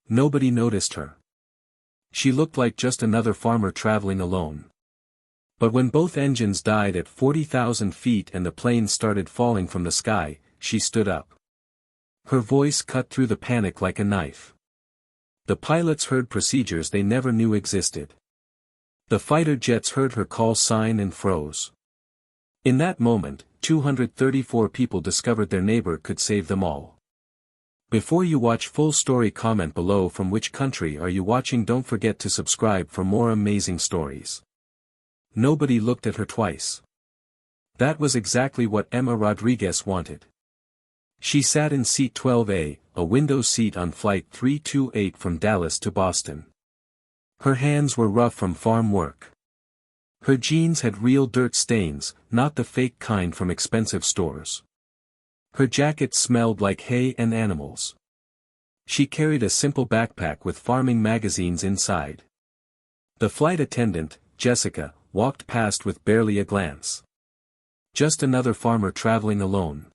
Nobody noticed her. She looked like just another farmer traveling alone. But when both engines died at 40,000 feet and the plane started falling from the sky, she stood up. Her voice cut through the panic like a knife. The pilots heard procedures they never knew existed. The fighter jets heard her call sign and froze. In that moment, 234 people discovered their neighbor could save them all. Before you watch full story, comment below from which country are you watching. Don't forget to subscribe for more amazing stories. Nobody looked at her twice. That was exactly what Emma Rodriguez wanted. She sat in seat 12A, a window seat on Flight 328 from Dallas to Boston. Her hands were rough from farm work. Her jeans had real dirt stains, not the fake kind from expensive stores. Her jacket smelled like hay and animals. She carried a simple backpack with farming magazines inside. The flight attendant, Jessica, walked past with barely a glance. Just another farmer traveling alone.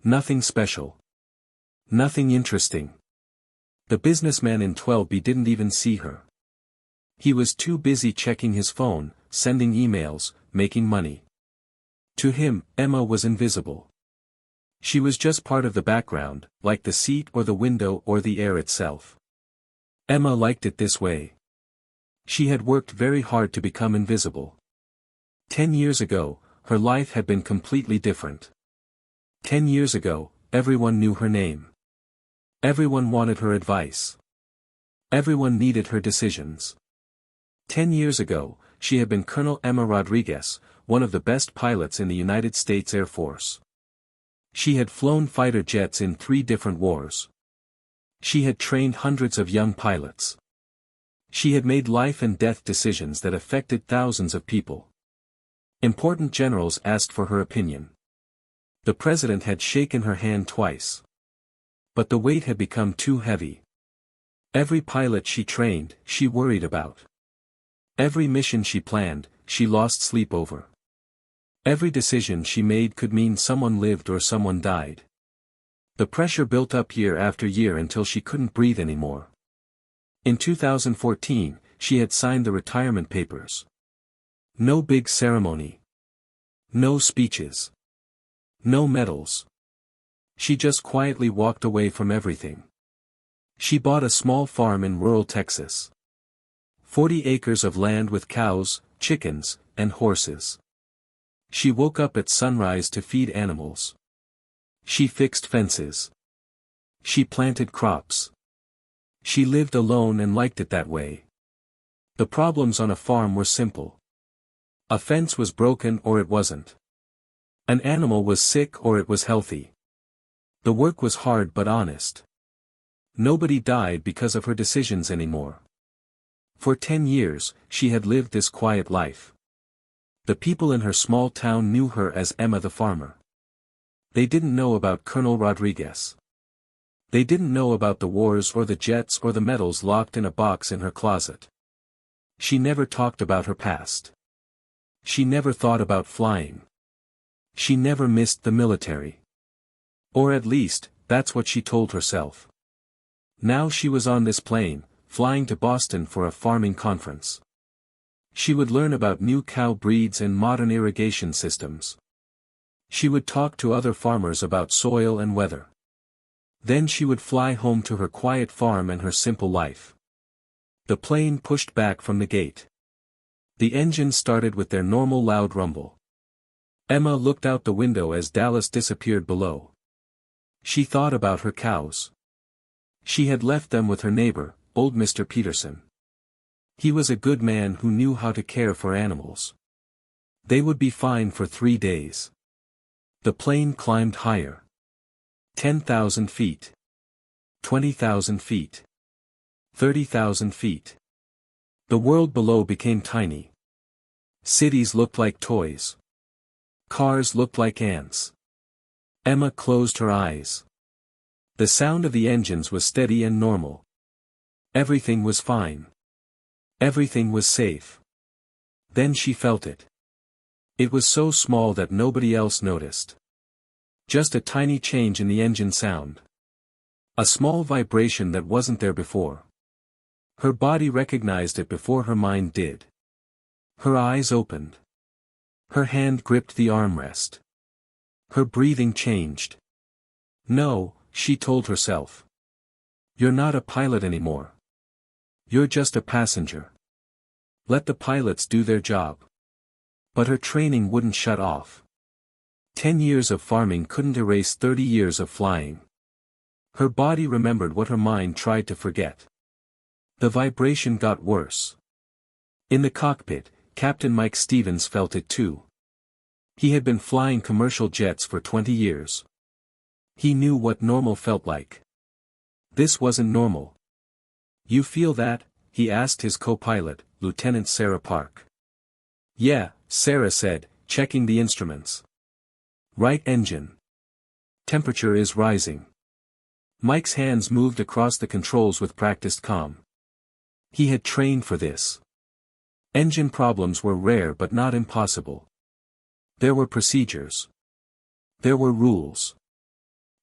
Nothing special. Nothing interesting. The businessman in 12B didn't even see her. He was too busy checking his phone, sending emails, making money. To him, Emma was invisible. She was just part of the background, like the seat or the window or the air itself. Emma liked it this way. She had worked very hard to become invisible. 10 years ago, her life had been completely different. 10 years ago, everyone knew her name. Everyone wanted her advice. Everyone needed her decisions. 10 years ago, she had been Colonel Emma Rodriguez, one of the best pilots in the United States Air Force. She had flown fighter jets in 3 different wars. She had trained hundreds of young pilots. She had made life and death decisions that affected thousands of people. Important generals asked for her opinion. The president had shaken her hand twice. But the weight had become too heavy. Every pilot she trained, she worried about. Every mission she planned, she lost sleep over. Every decision she made could mean someone lived or someone died. The pressure built up year after year until she couldn't breathe anymore. In 2014, she had signed the retirement papers. No big ceremony. No speeches. No medals. She just quietly walked away from everything. She bought a small farm in rural Texas. 40 acres of land with cows, chickens, and horses. She woke up at sunrise to feed animals. She fixed fences. She planted crops. She lived alone and liked it that way. The problems on a farm were simple. A fence was broken or it wasn't. An animal was sick or it was healthy. The work was hard but honest. Nobody died because of her decisions anymore. For 10 years, she had lived this quiet life. The people in her small town knew her as Emma the farmer. They didn't know about Colonel Rodriguez. They didn't know about the wars or the jets or the medals locked in a box in her closet. She never talked about her past. She never thought about flying. She never missed the military. Or at least, that's what she told herself. Now she was on this plane, flying to Boston for a farming conference. She would learn about new cow breeds and modern irrigation systems. She would talk to other farmers about soil and weather. Then she would fly home to her quiet farm and her simple life. The plane pushed back from the gate. The engines started with their normal loud rumble. Emma looked out the window as Dallas disappeared below. She thought about her cows. She had left them with her neighbor, old Mr. Peterson. He was a good man who knew how to care for animals. They would be fine for 3 days. The plane climbed higher. 10,000 feet. 20,000 feet. 30,000 feet. The world below became tiny. Cities looked like toys. Cars looked like ants. Emma closed her eyes. The sound of the engines was steady and normal. Everything was fine. Everything was safe. Then she felt it. It was so small that nobody else noticed. Just a tiny change in the engine sound. A small vibration that wasn't there before. Her body recognized it before her mind did. Her eyes opened. Her hand gripped the armrest. Her breathing changed. No, she told herself. You're not a pilot anymore. You're just a passenger. Let the pilots do their job. But her training wouldn't shut off. 10 years of farming couldn't erase 30 years of flying. Her body remembered what her mind tried to forget. The vibration got worse. In the cockpit, Captain Mike Stevens felt it too. He had been flying commercial jets for 20 years. He knew what normal felt like. This wasn't normal. You feel that? He asked his co-pilot, Lieutenant Sarah Park. Yeah, Sarah said, checking the instruments. Right engine. Temperature is rising. Mike's hands moved across the controls with practiced calm. He had trained for this. Engine problems were rare but not impossible. There were procedures. There were rules.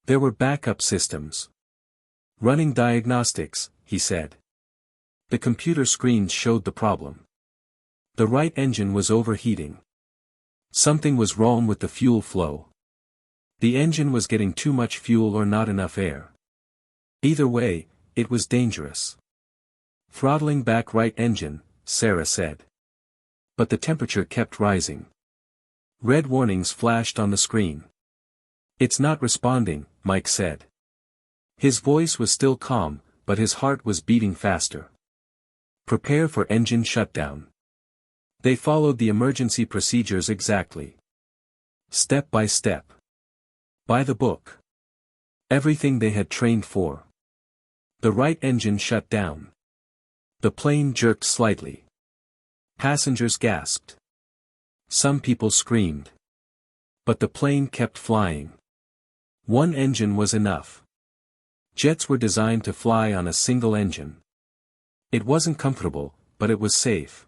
There were backup systems. Running diagnostics, he said. The computer screens showed the problem. The right engine was overheating. Something was wrong with the fuel flow. The engine was getting too much fuel or not enough air. Either way, it was dangerous. Throttling back right engine, Sarah said. But the temperature kept rising. Red warnings flashed on the screen. It's not responding, Mike said. His voice was still calm, but his heart was beating faster. Prepare for engine shutdown. They followed the emergency procedures exactly. Step by step. By the book. Everything they had trained for. The right engine shut down. The plane jerked slightly. Passengers gasped. Some people screamed. But the plane kept flying. One engine was enough. Jets were designed to fly on a single engine. It wasn't comfortable, but it was safe.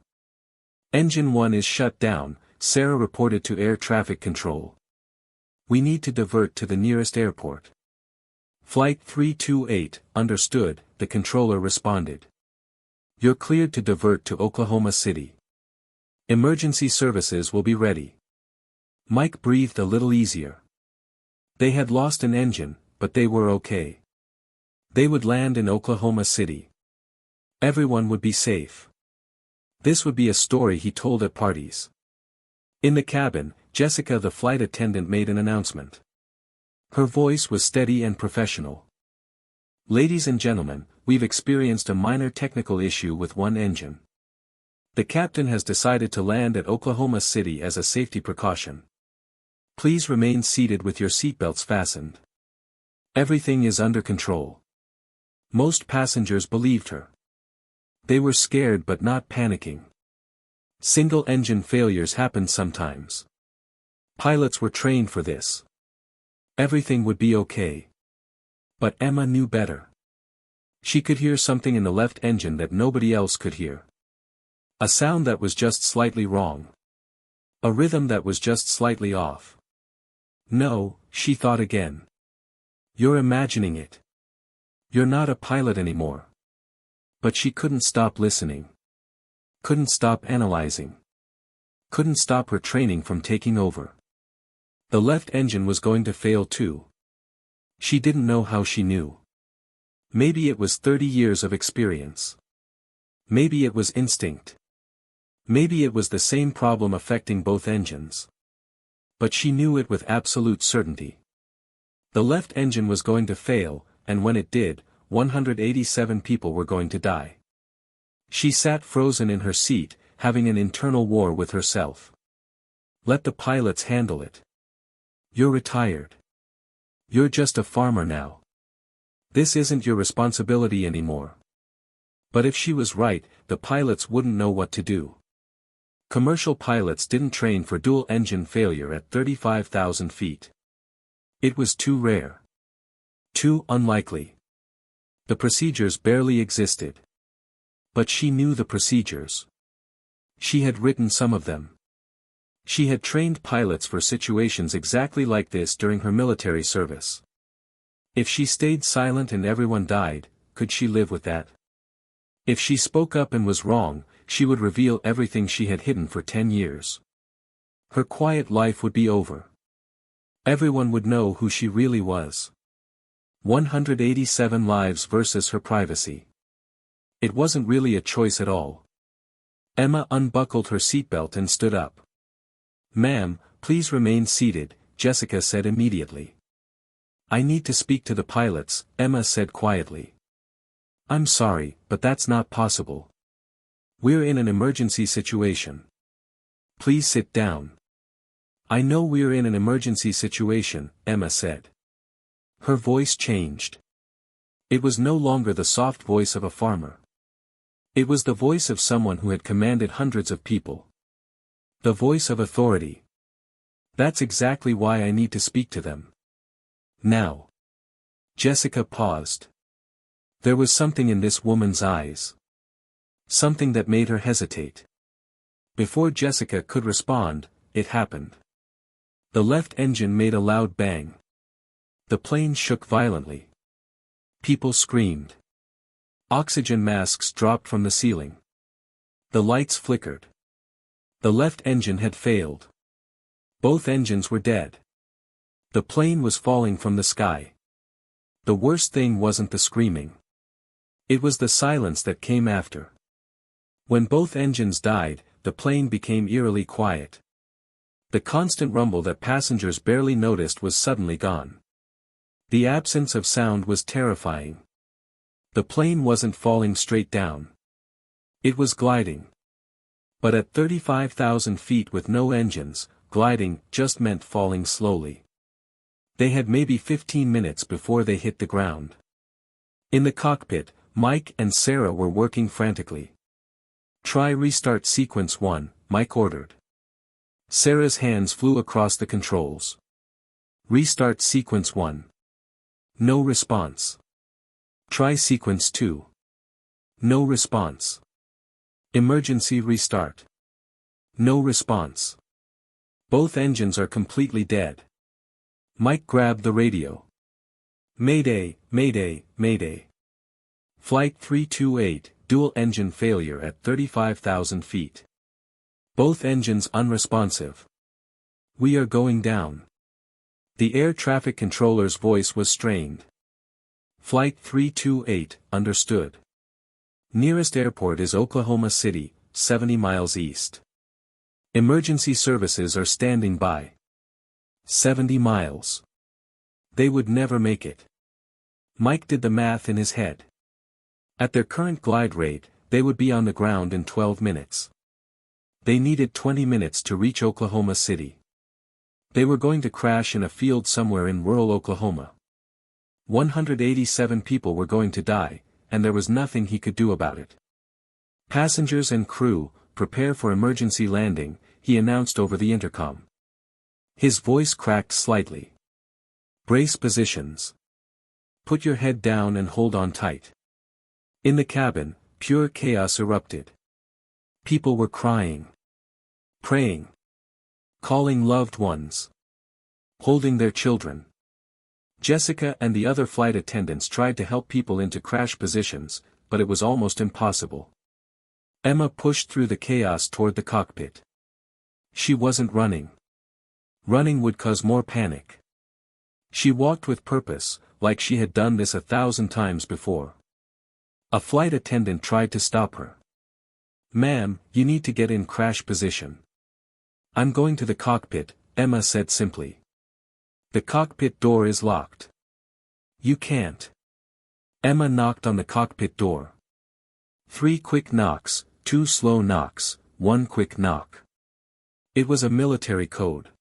Engine 1 is shut down, Sarah reported to air traffic control. We need to divert to the nearest airport. Flight 328, understood, the controller responded. You're cleared to divert to Oklahoma City. Emergency services will be ready. Mike breathed a little easier. They had lost an engine, but they were okay. They would land in Oklahoma City. Everyone would be safe. This would be a story he told at parties. In the cabin, Jessica the flight attendant made an announcement. Her voice was steady and professional. Ladies and gentlemen, we've experienced a minor technical issue with one engine. The captain has decided to land at Oklahoma City as a safety precaution. Please remain seated with your seatbelts fastened. Everything is under control. Most passengers believed her. They were scared but not panicking. Single-engine failures happened sometimes. Pilots were trained for this. Everything would be okay. But Emma knew better. She could hear something in the left engine that nobody else could hear. A sound that was just slightly wrong. A rhythm that was just slightly off. No, she thought again. You're imagining it. You're not a pilot anymore. But she couldn't stop listening. Couldn't stop analyzing. Couldn't stop her training from taking over. The left engine was going to fail too. She didn't know how she knew. Maybe it was 30 years of experience. Maybe it was instinct. Maybe it was the same problem affecting both engines. But she knew it with absolute certainty. The left engine was going to fail, and when it did, 187 people were going to die. She sat frozen in her seat, having an internal war with herself. Let the pilots handle it. You're retired. You're just a farmer now. This isn't your responsibility anymore. But if she was right, the pilots wouldn't know what to do. Commercial pilots didn't train for dual-engine failure at 35,000 feet. It was too rare. Too unlikely. The procedures barely existed. But she knew the procedures. She had written some of them. She had trained pilots for situations exactly like this during her military service. If she stayed silent and everyone died, could she live with that? If she spoke up and was wrong, she would reveal everything she had hidden for 10 years. Her quiet life would be over. Everyone would know who she really was. 187 lives versus her privacy. It wasn't really a choice at all. Emma unbuckled her seatbelt and stood up. "Ma'am, please remain seated," Jessica said immediately. "I need to speak to the pilots," Emma said quietly. "I'm sorry, but that's not possible. We're in an emergency situation. Please sit down." "I know we're in an emergency situation," Emma said. Her voice changed. It was no longer the soft voice of a farmer. It was the voice of someone who had commanded hundreds of people. The voice of authority. "That's exactly why I need to speak to them. Now." Jessica paused. There was something in this woman's eyes. Something that made her hesitate. Before Jessica could respond, it happened. The left engine made a loud bang. The plane shook violently. People screamed. Oxygen masks dropped from the ceiling. The lights flickered. The left engine had failed. Both engines were dead. The plane was falling from the sky. The worst thing wasn't the screaming. It was the silence that came after. When both engines died, the plane became eerily quiet. The constant rumble that passengers barely noticed was suddenly gone. The absence of sound was terrifying. The plane wasn't falling straight down. It was gliding. But at 35,000 feet with no engines, gliding just meant falling slowly. They had maybe 15 minutes before they hit the ground. In the cockpit, Mike and Sarah were working frantically. "Try restart sequence 1, Mike ordered. Sarah's hands flew across the controls. "Restart sequence 1. No response. Try sequence 2. No response. Emergency restart. No response. Both engines are completely dead." Mike grabbed the radio. "Mayday, mayday, mayday. Flight 328, dual engine failure at 35,000 feet. Both engines unresponsive. We are going down." The air traffic controller's voice was strained. "Flight 328, understood. Nearest airport is Oklahoma City, 70 miles east. Emergency services are standing by. 70 miles. They would never make it." Mike did the math in his head. At their current glide rate, they would be on the ground in 12 minutes. They needed 20 minutes to reach Oklahoma City. They were going to crash in a field somewhere in rural Oklahoma. 187 people were going to die, and there was nothing he could do about it. "Passengers and crew, prepare for emergency landing," he announced over the intercom. His voice cracked slightly. "Brace positions. Put your head down and hold on tight." In the cabin, pure chaos erupted. People were crying. Praying. Calling loved ones. Holding their children. Jessica and the other flight attendants tried to help people into crash positions, but it was almost impossible. Emma pushed through the chaos toward the cockpit. She wasn't running. Running would cause more panic. She walked with purpose, like she had done this 1,000 times before. A flight attendant tried to stop her. "Ma'am, you need to get in crash position." "I'm going to the cockpit," Emma said simply. "The cockpit door is locked." "You can't." Emma knocked on the cockpit door. 3 quick knocks, 2 slow knocks, 1 quick knock. It was a military code.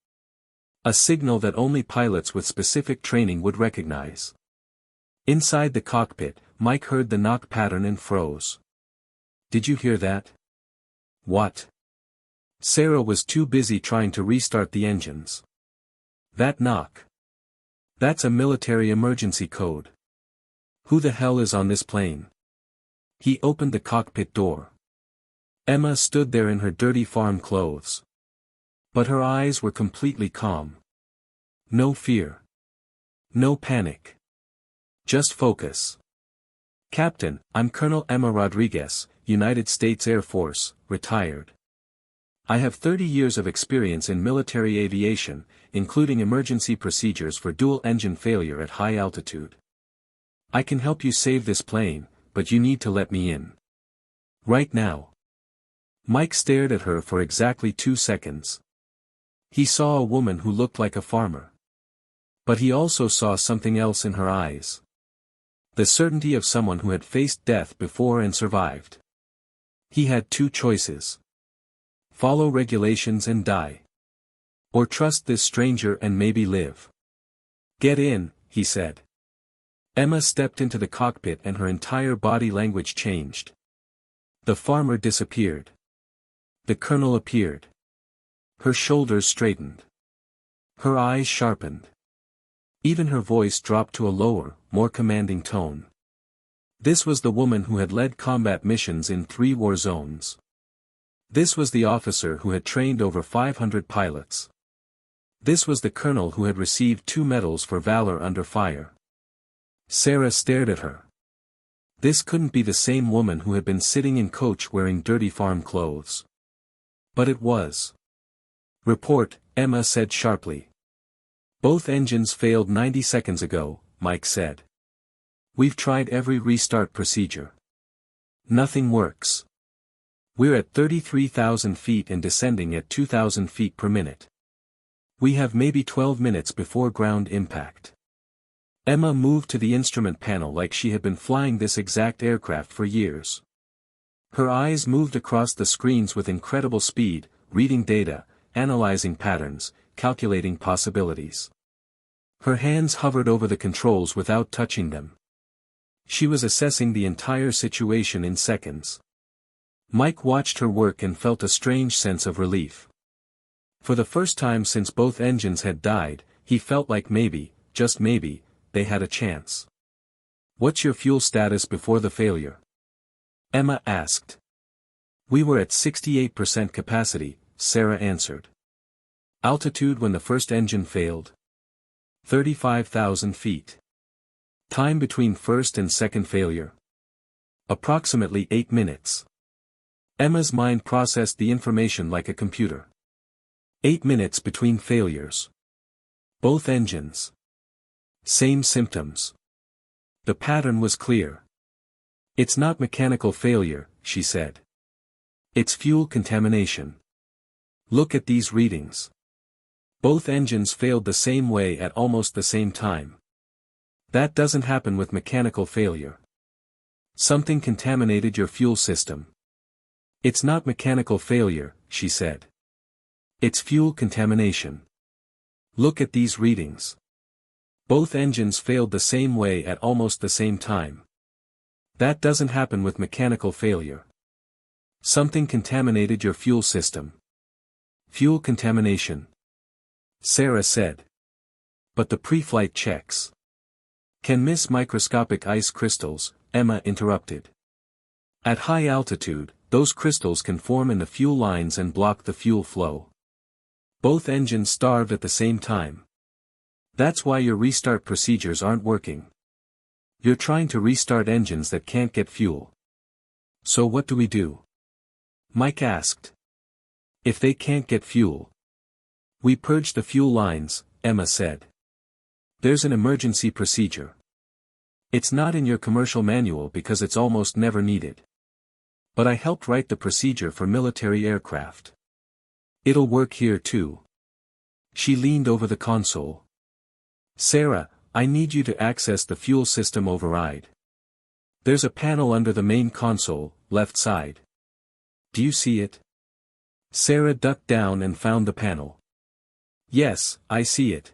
A signal that only pilots with specific training would recognize. Inside the cockpit, Mike heard the knock pattern and froze. "Did you hear that?" "What?" Sarah was too busy trying to restart the engines. "That knock. That's a military emergency code. Who the hell is on this plane?" He opened the cockpit door. Emma stood there in her dirty farm clothes. But her eyes were completely calm. No fear. No panic. Just focus. Captain, I'm Colonel Emma Rodriguez, United States Air Force, retired. I have 30 years of experience in military aviation, including emergency procedures for dual-engine failure at high altitude. I can help you save this plane, but you need to let me in. Right now. Mike stared at her for exactly 2 seconds. He saw a woman who looked like a farmer. But he also saw something else in her eyes. The certainty of someone who had faced death before and survived. He had 2 choices. Follow regulations and die. Or trust this stranger and maybe live. Get in, he said. Emma stepped into the cockpit and her entire body language changed. The farmer disappeared. The colonel appeared. Her shoulders straightened. Her eyes sharpened. Even her voice dropped to a lower, more commanding tone. This was the woman who had led combat missions in 3 war zones. This was the officer who had trained over 500 pilots. This was the colonel who had received 2 medals for valor under fire. Sarah stared at her. This couldn't be the same woman who had been sitting in coach wearing dirty farm clothes. But it was. Report, Emma said sharply. Both engines failed 90 seconds ago, Mike said. We've tried every restart procedure. Nothing works. We're at 33,000 feet and descending at 2,000 feet per minute. We have maybe 12 minutes before ground impact. Emma moved to the instrument panel like she had been flying this exact aircraft for years. Her eyes moved across the screens with incredible speed, reading data, analyzing patterns, calculating possibilities. Her hands hovered over the controls without touching them. She was assessing the entire situation in seconds. Mike watched her work and felt a strange sense of relief. For the first time since both engines had died, he felt like maybe, just maybe, they had a chance. What's your fuel status before the failure? Emma asked. We were at 68% capacity, Sarah answered. Altitude when the first engine failed? 35,000 feet. Time between first and second failure? Approximately 8 minutes. Emma's mind processed the information like a computer. 8 minutes between failures. Both engines. Same symptoms. The pattern was clear. It's not mechanical failure, she said. It's fuel contamination. Look at these readings. Both engines failed the same way at almost the same time. That doesn't happen with mechanical failure. Something contaminated your fuel system. It's not mechanical failure, she said. It's fuel contamination. Look at these readings. Both engines failed the same way at almost the same time. That doesn't happen with mechanical failure. Something contaminated your fuel system. Fuel contamination. Sarah said. But the pre-flight checks. Can miss microscopic ice crystals, Emma interrupted. At high altitude, those crystals can form in the fuel lines and block the fuel flow. Both engines starved at the same time. That's why your restart procedures aren't working. You're trying to restart engines that can't get fuel. So what do we do? Mike asked. If they can't get fuel. We purge the fuel lines, Emma said. There's an emergency procedure. It's not in your commercial manual because it's almost never needed. But I helped write the procedure for military aircraft. It'll work here too. She leaned over the console. Sarah, I need you to access the fuel system override. There's a panel under the main console, left side. Do you see it? Sarah ducked down and found the panel. Yes, I see it.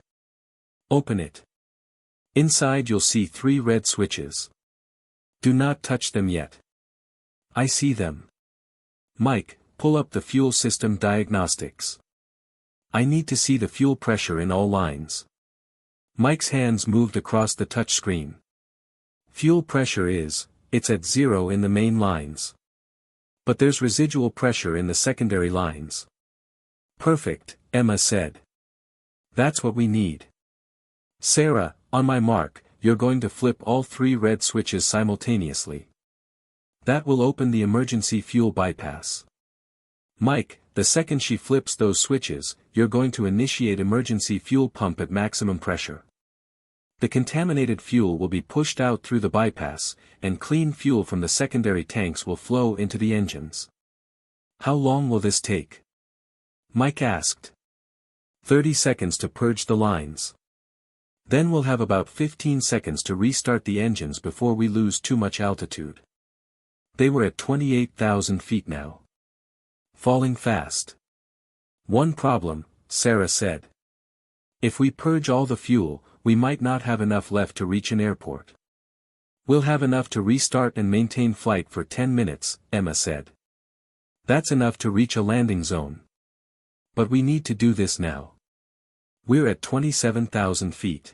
Open it. Inside you'll see 3 red switches. Do not touch them yet. I see them. Mike, pull up the fuel system diagnostics. I need to see the fuel pressure in all lines. Mike's hands moved across the touchscreen. Fuel pressure it's at 0 in the main lines. But there's residual pressure in the secondary lines. Perfect, Emma said. That's what we need. Sarah, on my mark, you're going to flip all 3 red switches simultaneously. That will open the emergency fuel bypass. Mike, the second she flips those switches, you're going to initiate emergency fuel pump at maximum pressure. The contaminated fuel will be pushed out through the bypass, and clean fuel from the secondary tanks will flow into the engines. How long will this take? Mike asked. 30 seconds to purge the lines. Then we'll have about 15 seconds to restart the engines before we lose too much altitude. They were at 28,000 feet now. Falling fast. One problem, Sarah said. If we purge all the fuel, we might not have enough left to reach an airport. We'll have enough to restart and maintain flight for 10 minutes, Emma said. That's enough to reach a landing zone. But we need to do this now. We're at 27,000 feet.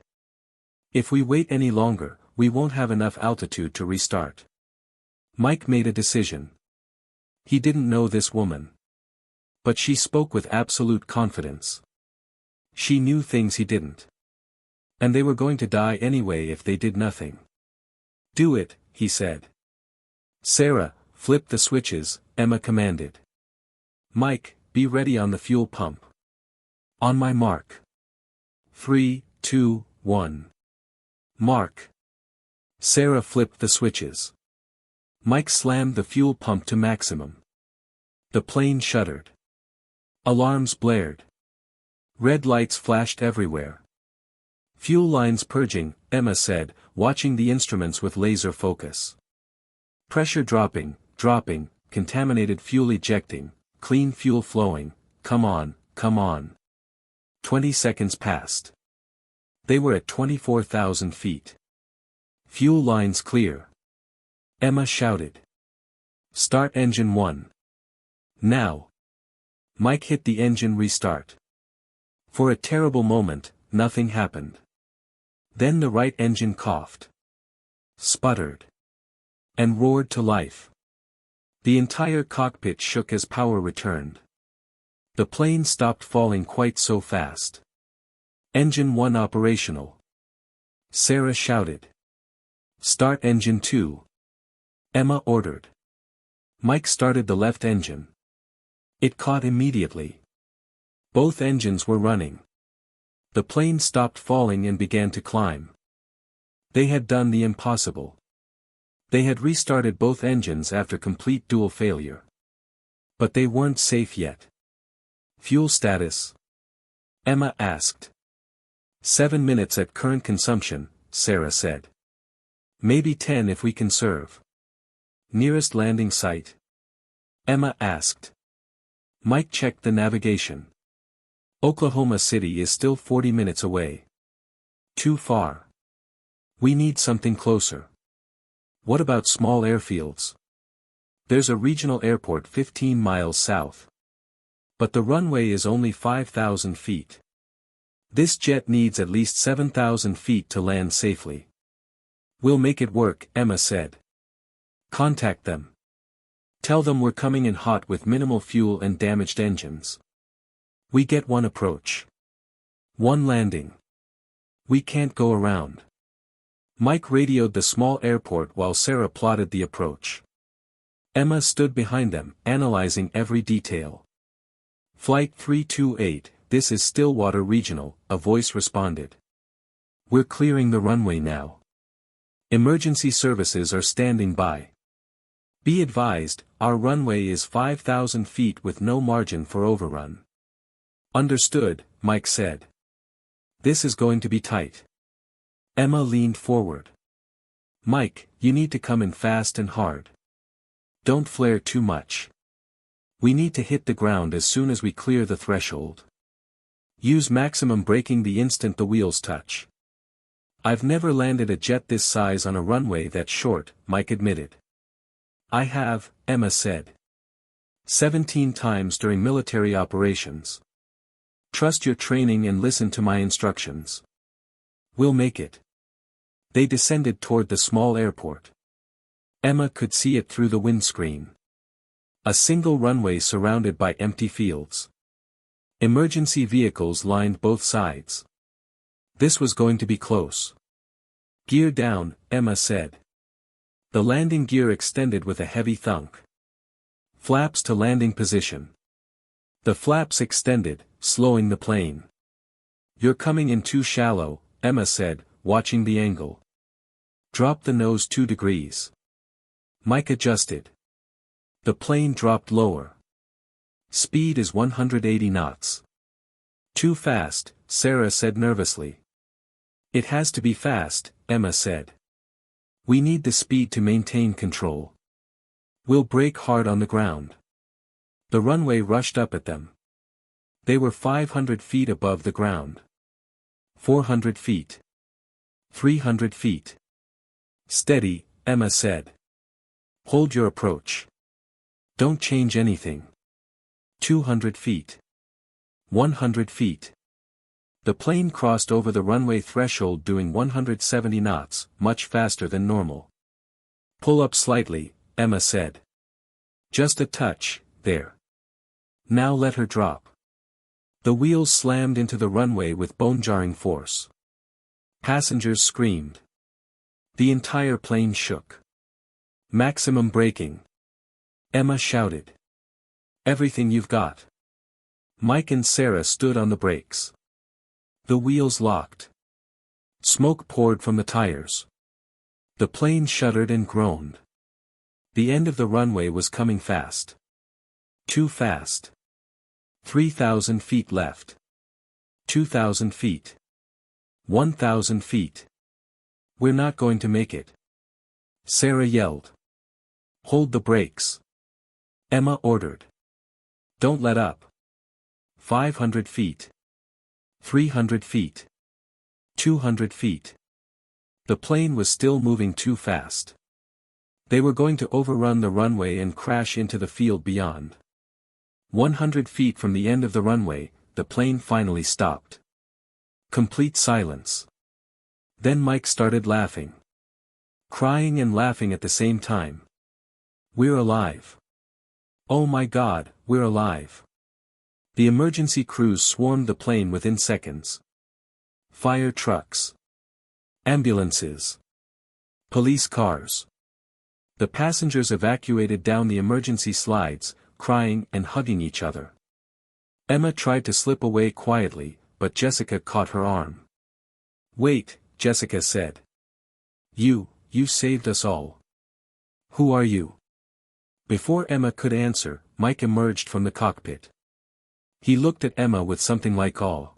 If we wait any longer, we won't have enough altitude to restart. Mike made a decision. He didn't know this woman. But she spoke with absolute confidence. She knew things he didn't. And they were going to die anyway if they did nothing. Do it, he said. Sarah, flip the switches, Emma commanded. Mike, be ready on the fuel pump. On my mark. 3, 2, 1. Mark. Sarah flipped the switches. Mike slammed the fuel pump to maximum. The plane shuddered. Alarms blared. Red lights flashed everywhere. Fuel lines purging, Emma said, watching the instruments with laser focus. Pressure dropping, contaminated fuel ejecting, clean fuel flowing, come on, come on. 20 seconds passed. They were at 24,000 feet. Fuel lines clear. Emma shouted. Start engine 1. Now. Mike hit the engine restart. For a terrible moment, nothing happened. Then the right engine coughed. Sputtered. And roared to life. The entire cockpit shook as power returned. The plane stopped falling quite so fast. Engine 1 operational. Sarah shouted. Start engine 2. Emma ordered. Mike started the left engine. It caught immediately. Both engines were running. The plane stopped falling and began to climb. They had done the impossible. They had restarted both engines after complete dual failure. But they weren't safe yet. Fuel status? Emma asked. 7 minutes at current consumption, Sarah said. Maybe 10 if we conserve. Nearest landing site? Emma asked. Mike checked the navigation. Oklahoma City is still 40 minutes away. Too far. We need something closer. What about small airfields? There's a regional airport 15 miles south. But the runway is only 5,000 feet. This jet needs at least 7,000 feet to land safely. We'll make it work, Emma said. Contact them. Tell them we're coming in hot with minimal fuel and damaged engines. We get one approach. One landing. We can't go around. Mike radioed the small airport while Sarah plotted the approach. Emma stood behind them, analyzing every detail. Flight 328, this is Stillwater Regional, a voice responded. We're clearing the runway now. Emergency services are standing by. Be advised, our runway is 5,000 feet with no margin for overrun. Understood, Mike said. This is going to be tight. Emma leaned forward. Mike, you need to come in fast and hard. Don't flare too much. We need to hit the ground as soon as we clear the threshold. Use maximum braking the instant the wheels touch. I've never landed a jet this size on a runway that short, Mike admitted. I have, Emma said. 17 times during military operations. Trust your training and listen to my instructions. We'll make it. They descended toward the small airport. Emma could see it through the windscreen. A single runway surrounded by empty fields. Emergency vehicles lined both sides. This was going to be close. Gear down, Emma said. The landing gear extended with a heavy thunk. Flaps to landing position. The flaps extended, slowing the plane. You're coming in too shallow, Emma said, watching the angle. Drop the nose 2 degrees. Mike adjusted. The plane dropped lower. Speed is 180 knots. Too fast, Sarah said nervously. It has to be fast, Emma said. We need the speed to maintain control. We'll brake hard on the ground. The runway rushed up at them. They were 500 feet above the ground. 400 feet. 300 feet. Steady, Emma said. Hold your approach. Don't change anything. 200 feet. 100 feet. The plane crossed over the runway threshold doing 170 knots, much faster than normal. Pull up slightly, Emma said. Just a touch, there. Now let her drop. The wheels slammed into the runway with bone-jarring force. Passengers screamed. The entire plane shook. Maximum braking. Emma shouted. Everything you've got. Mike and Sarah stood on the brakes. The wheels locked. Smoke poured from the tires. The plane shuddered and groaned. The end of the runway was coming fast. Too fast. 3,000 feet left. 2,000 feet. 1,000 feet. We're not going to make it. Sarah yelled. Hold the brakes. Emma ordered. Don't let up. 500 feet. 300 feet. 200 feet. The plane was still moving too fast. They were going to overrun the runway and crash into the field beyond. 100 feet from the end of the runway, the plane finally stopped. Complete silence. Then Mike started laughing. Crying and laughing at the same time. We're alive. Oh my God, we're alive. The emergency crews swarmed the plane within seconds. Fire trucks. Ambulances. Police cars. The passengers evacuated down the emergency slides, crying and hugging each other. Emma tried to slip away quietly, but Jessica caught her arm. Wait, Jessica said. You saved us all. Who are you? Before Emma could answer, Mike emerged from the cockpit. He looked at Emma with something like awe.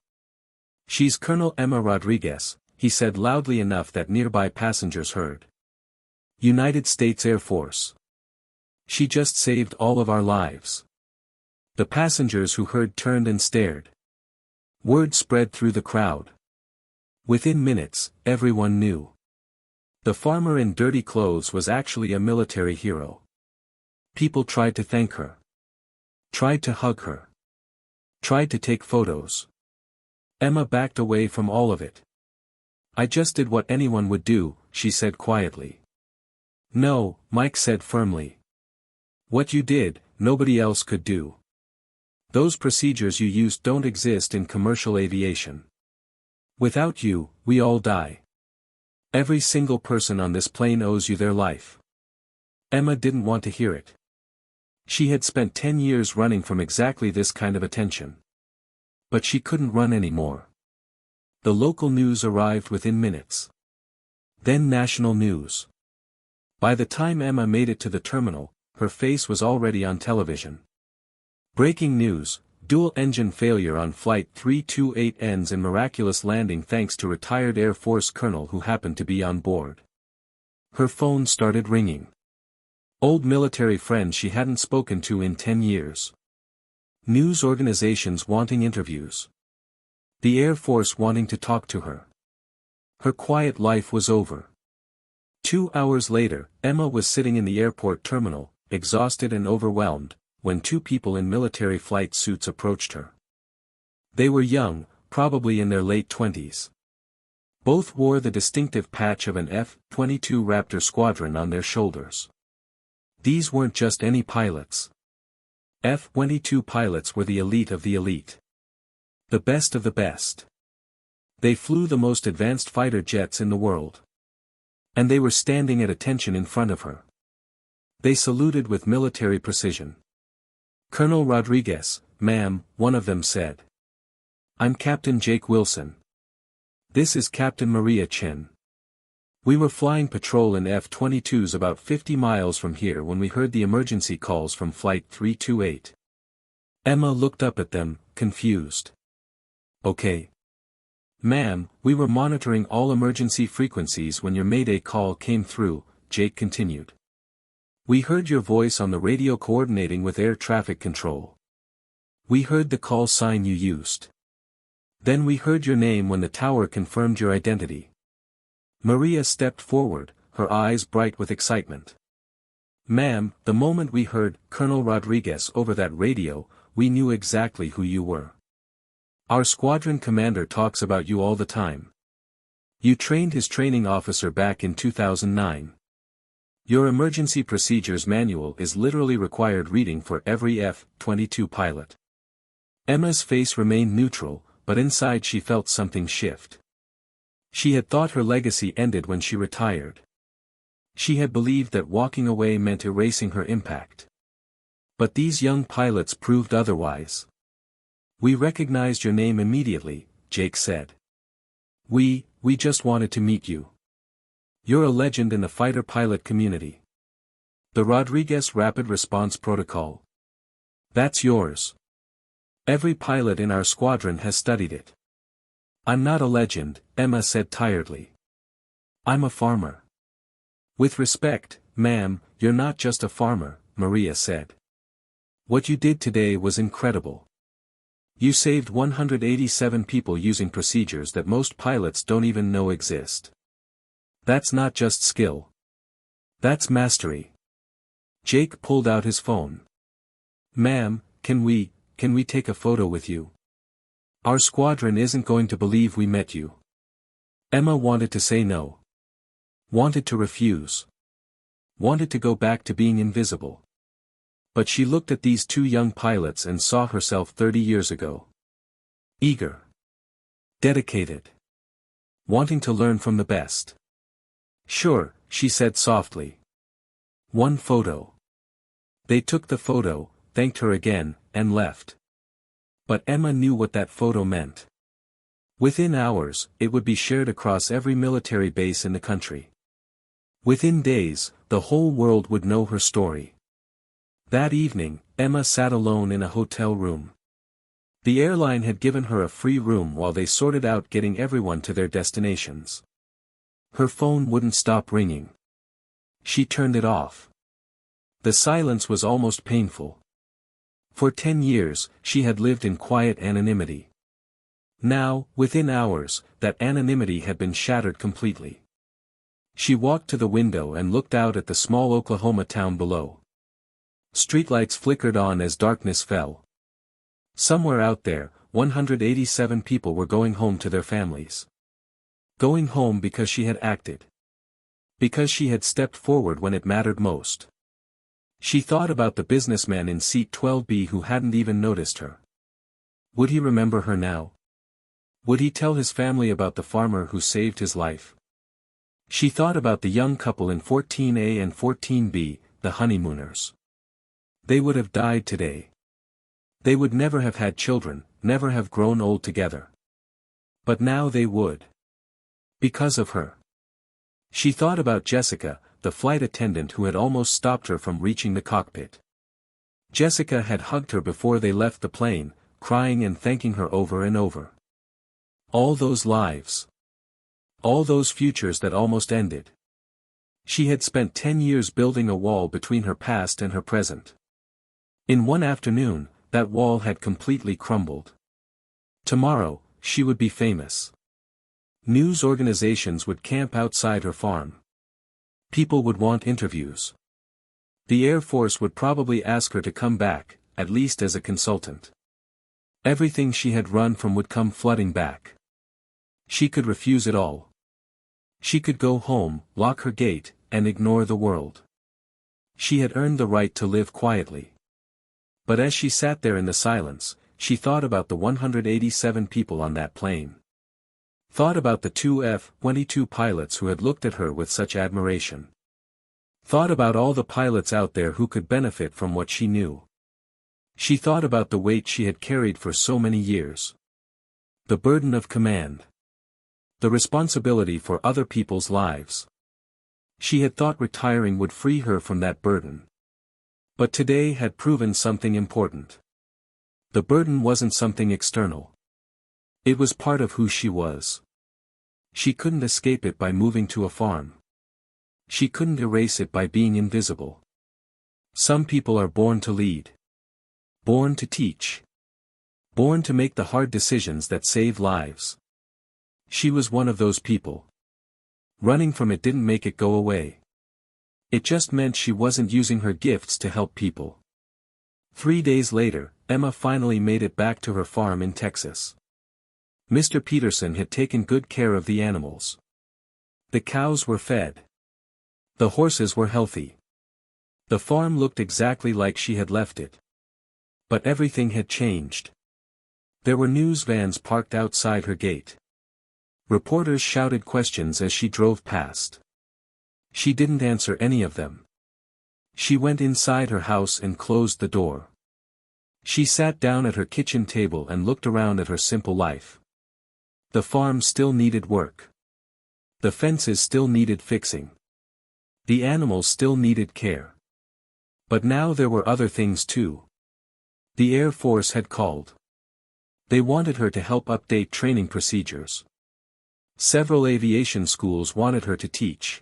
She's Colonel Emma Rodriguez, he said loudly enough that nearby passengers heard. United States Air Force. She just saved all of our lives. The passengers who heard turned and stared. Word spread through the crowd. Within minutes, everyone knew. The farmer in dirty clothes was actually a military hero. People tried to thank her. Tried to hug her. Tried to take photos. Emma backed away from all of it. I just did what anyone would do, she said quietly. No, Mike said firmly. What you did, nobody else could do. Those procedures you used don't exist in commercial aviation. Without you, we all die. Every single person on this plane owes you their life. Emma didn't want to hear it. She had spent 10 years running from exactly this kind of attention. But she couldn't run anymore. The local news arrived within minutes. Then national news. By the time Emma made it to the terminal, her face was already on television. Breaking news, dual engine failure on Flight 328 ends in miraculous landing thanks to retired Air Force colonel who happened to be on board. Her phone started ringing. Old military friends she hadn't spoken to in 10 years. News organizations wanting interviews. The Air Force wanting to talk to her. Her quiet life was over. 2 hours later, Emma was sitting in the airport terminal, exhausted and overwhelmed, when 2 people in military flight suits approached her. They were young, probably in their late 20s. Both wore the distinctive patch of an F-22 Raptor squadron on their shoulders. These weren't just any pilots. F-22 pilots were the elite of the elite. The best of the best. They flew the most advanced fighter jets in the world. And they were standing at attention in front of her. They saluted with military precision. "Colonel Rodriguez, ma'am," one of them said. "I'm Captain Jake Wilson. This is Captain Maria Chin. We were flying patrol in F-22s about 50 miles from here when we heard the emergency calls from Flight 328. Emma looked up at them, confused. "Okay. Ma'am, we were monitoring all emergency frequencies when your Mayday call came through," Jake continued. "We heard your voice on the radio coordinating with air traffic control. We heard the call sign you used. Then we heard your name when the tower confirmed your identity." Maria stepped forward, her eyes bright with excitement. "Ma'am, the moment we heard Colonel Rodriguez over that radio, we knew exactly who you were. Our squadron commander talks about you all the time. You trained his training officer back in 2009. Your emergency procedures manual is literally required reading for every F-22 pilot." Emma's face remained neutral, but inside she felt something shift. She had thought her legacy ended when she retired. She had believed that walking away meant erasing her impact. But these young pilots proved otherwise. "We recognized your name immediately," Jake said. We just wanted to meet you. You're a legend in the fighter pilot community. The Rodriguez Rapid Response Protocol. That's yours. Every pilot in our squadron has studied it." "I'm not a legend," Emma said tiredly. "I'm a farmer." "With respect, ma'am, you're not just a farmer," Maria said. "What you did today was incredible. You saved 187 people using procedures that most pilots don't even know exist. That's not just skill. That's mastery." Jake pulled out his phone. "Ma'am, can we take a photo with you? Our squadron isn't going to believe we met you." Emma wanted to say no. Wanted to refuse. Wanted to go back to being invisible. But she looked at these two young pilots and saw herself 30 years ago. Eager. Dedicated. Wanting to learn from the best. "Sure," she said softly. "One photo." They took the photo, thanked her again, and left. But Emma knew what that photo meant. Within hours, it would be shared across every military base in the country. Within days, the whole world would know her story. That evening, Emma sat alone in a hotel room. The airline had given her a free room while they sorted out getting everyone to their destinations. Her phone wouldn't stop ringing. She turned it off. The silence was almost painful. For 10 years, she had lived in quiet anonymity. Now, within hours, that anonymity had been shattered completely. She walked to the window and looked out at the small Oklahoma town below. Streetlights flickered on as darkness fell. Somewhere out there, 187 people were going home to their families. Going home because she had acted. Because she had stepped forward when it mattered most. She thought about the businessman in seat 12B who hadn't even noticed her. Would he remember her now? Would he tell his family about the farmer who saved his life? She thought about the young couple in 14A and 14B, the honeymooners. They would have died today. They would never have had children, never have grown old together. But now they would. Because of her. She thought about Jessica, the flight attendant who had almost stopped her from reaching the cockpit. Jessica had hugged her before they left the plane, crying and thanking her over and over. All those lives. All those futures that almost ended. She had spent 10 years building a wall between her past and her present. In one afternoon, that wall had completely crumbled. Tomorrow, she would be famous. News organizations would camp outside her farm. People would want interviews. The Air Force would probably ask her to come back, at least as a consultant. Everything she had run from would come flooding back. She could refuse it all. She could go home, lock her gate, and ignore the world. She had earned the right to live quietly. But as she sat there in the silence, she thought about the 187 people on that plane. Thought about the two F-22 pilots who had looked at her with such admiration. Thought about all the pilots out there who could benefit from what she knew. She thought about the weight she had carried for so many years. The burden of command. The responsibility for other people's lives. She had thought retiring would free her from that burden. But today had proven something important. The burden wasn't something external. It was part of who she was. She couldn't escape it by moving to a farm. She couldn't erase it by being invisible. Some people are born to lead. Born to teach. Born to make the hard decisions that save lives. She was one of those people. Running from it didn't make it go away. It just meant she wasn't using her gifts to help people. 3 days later, Emma finally made it back to her farm in Texas. Mr. Peterson had taken good care of the animals. The cows were fed. The horses were healthy. The farm looked exactly like she had left it. But everything had changed. There were news vans parked outside her gate. Reporters shouted questions as she drove past. She didn't answer any of them. She went inside her house and closed the door. She sat down at her kitchen table and looked around at her simple life. The farm still needed work. The fences still needed fixing. The animals still needed care. But now there were other things too. The Air Force had called. They wanted her to help update training procedures. Several aviation schools wanted her to teach.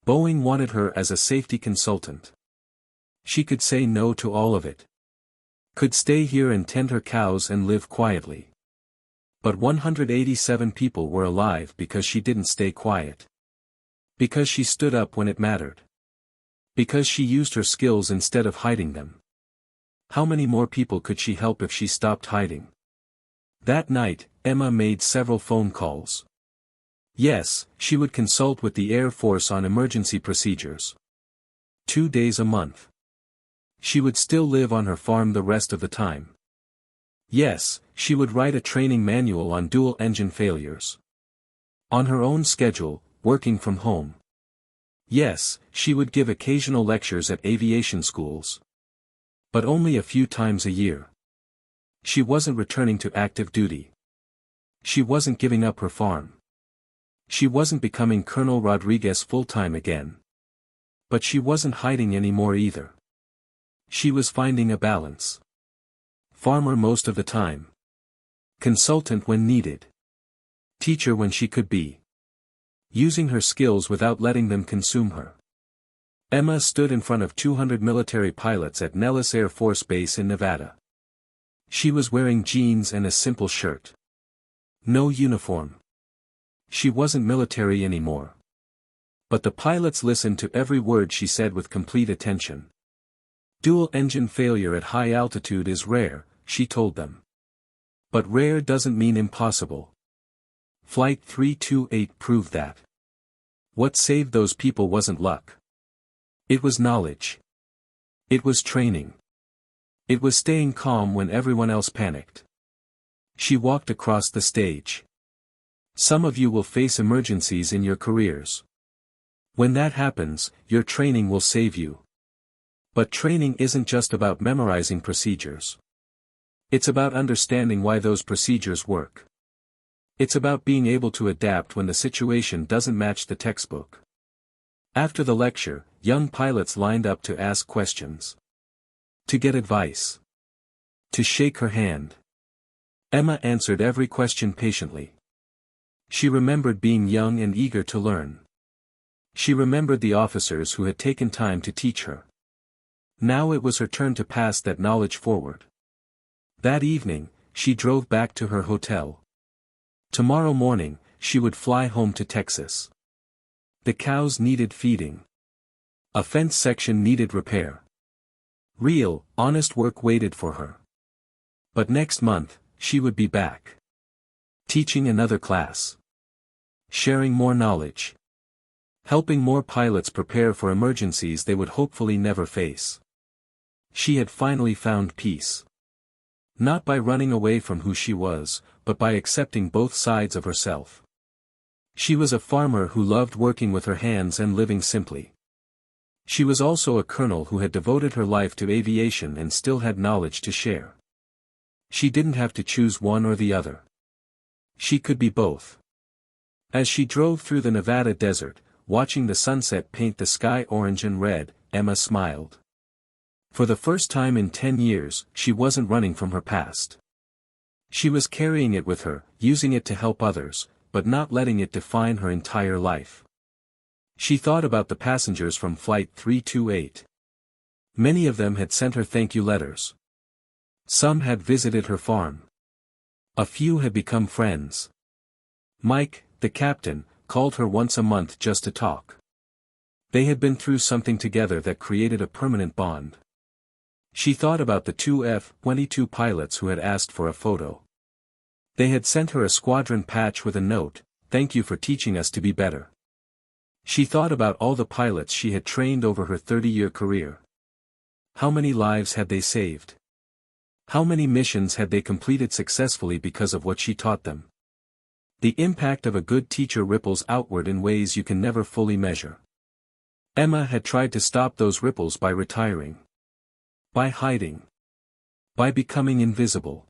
Boeing wanted her as a safety consultant. She could say no to all of it. Could stay here and tend her cows and live quietly. But 187 people were alive because she didn't stay quiet. Because she stood up when it mattered. Because she used her skills instead of hiding them. How many more people could she help if she stopped hiding? That night, Emma made several phone calls. Yes, she would consult with the Air Force on emergency procedures. 2 days a month. She would still live on her farm the rest of the time. Yes, she would write a training manual on dual-engine failures. On her own schedule, working from home. Yes, she would give occasional lectures at aviation schools. But only a few times a year. She wasn't returning to active duty. She wasn't giving up her farm. She wasn't becoming Colonel Rodriguez full-time again. But she wasn't hiding anymore either. She was finding a balance. Farmer most of the time. Consultant when needed. Teacher when she could be. Using her skills without letting them consume her. Emma stood in front of 200 military pilots at Nellis Air Force Base in Nevada. She was wearing jeans and a simple shirt. No uniform. She wasn't military anymore. But the pilots listened to every word she said with complete attention. Dual-engine failure at high altitude is rare, she told them. But rare doesn't mean impossible. Flight 328 proved that. What saved those people wasn't luck. It was knowledge. It was training. It was staying calm when everyone else panicked. She walked across the stage. Some of you will face emergencies in your careers. When that happens, your training will save you. But training isn't just about memorizing procedures. It's about understanding why those procedures work. It's about being able to adapt when the situation doesn't match the textbook. After the lecture, young pilots lined up to ask questions. To get advice. To shake her hand. Emma answered every question patiently. She remembered being young and eager to learn. She remembered the officers who had taken time to teach her. Now it was her turn to pass that knowledge forward. That evening, she drove back to her hotel. Tomorrow morning, she would fly home to Texas. The cows needed feeding. A fence section needed repair. Real, honest work waited for her. But next month, she would be back. Teaching another class. Sharing more knowledge. Helping more pilots prepare for emergencies they would hopefully never face. She had finally found peace. Not by running away from who she was, but by accepting both sides of herself. She was a farmer who loved working with her hands and living simply. She was also a colonel who had devoted her life to aviation and still had knowledge to share. She didn't have to choose one or the other. She could be both. As she drove through the Nevada desert, watching the sunset paint the sky orange and red, Emma smiled. For the first time in 10 years, she wasn't running from her past. She was carrying it with her, using it to help others, but not letting it define her entire life. She thought about the passengers from Flight 328. Many of them had sent her thank you letters. Some had visited her farm. A few had become friends. Mike, the captain, called her once a month just to talk. They had been through something together that created a permanent bond. She thought about the 2 F-22 pilots who had asked for a photo. They had sent her a squadron patch with a note, "Thank you for teaching us to be better." She thought about all the pilots she had trained over her 30-year career. How many lives had they saved? How many missions had they completed successfully because of what she taught them? The impact of a good teacher ripples outward in ways you can never fully measure. Emma had tried to stop those ripples by retiring. By hiding. By becoming invisible.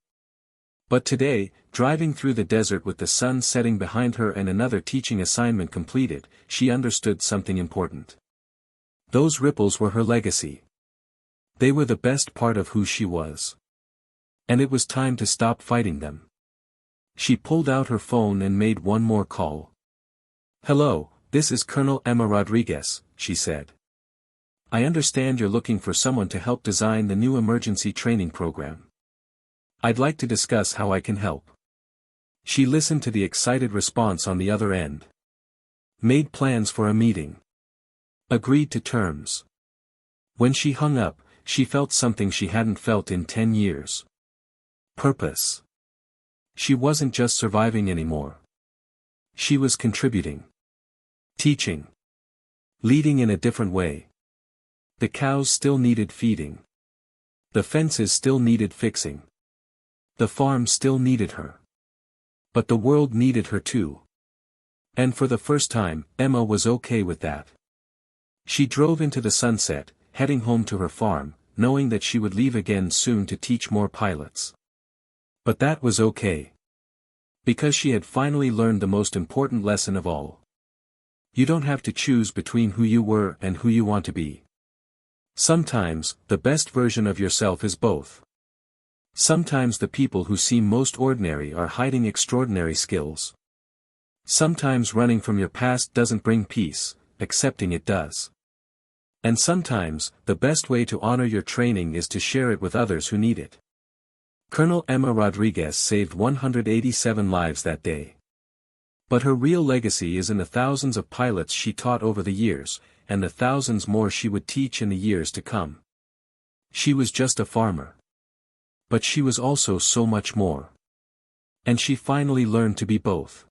But today, driving through the desert with the sun setting behind her and another teaching assignment completed, she understood something important. Those ripples were her legacy. They were the best part of who she was. And it was time to stop fighting them. She pulled out her phone and made one more call. "Hello, this is Colonel Emma Rodriguez," she said. "I understand you're looking for someone to help design the new emergency training program. I'd like to discuss how I can help." She listened to the excited response on the other end. Made plans for a meeting. Agreed to terms. When she hung up, she felt something she hadn't felt in 10 years. Purpose. She wasn't just surviving anymore. She was contributing. Teaching. Leading in a different way. The cows still needed feeding. The fences still needed fixing. The farm still needed her. But the world needed her too. And for the first time, Emma was okay with that. She drove into the sunset, heading home to her farm, knowing that she would leave again soon to teach more pilots. But that was okay. Because she had finally learned the most important lesson of all. You don't have to choose between who you were and who you want to be. Sometimes, the best version of yourself is both. Sometimes the people who seem most ordinary are hiding extraordinary skills. Sometimes running from your past doesn't bring peace, accepting it does. And sometimes, the best way to honor your training is to share it with others who need it. Colonel Emma Rodriguez saved 187 lives that day. But her real legacy is in the thousands of pilots she taught over the years, and the thousands more she would teach in the years to come. She was just a farmer. But she was also so much more. And she finally learned to be both.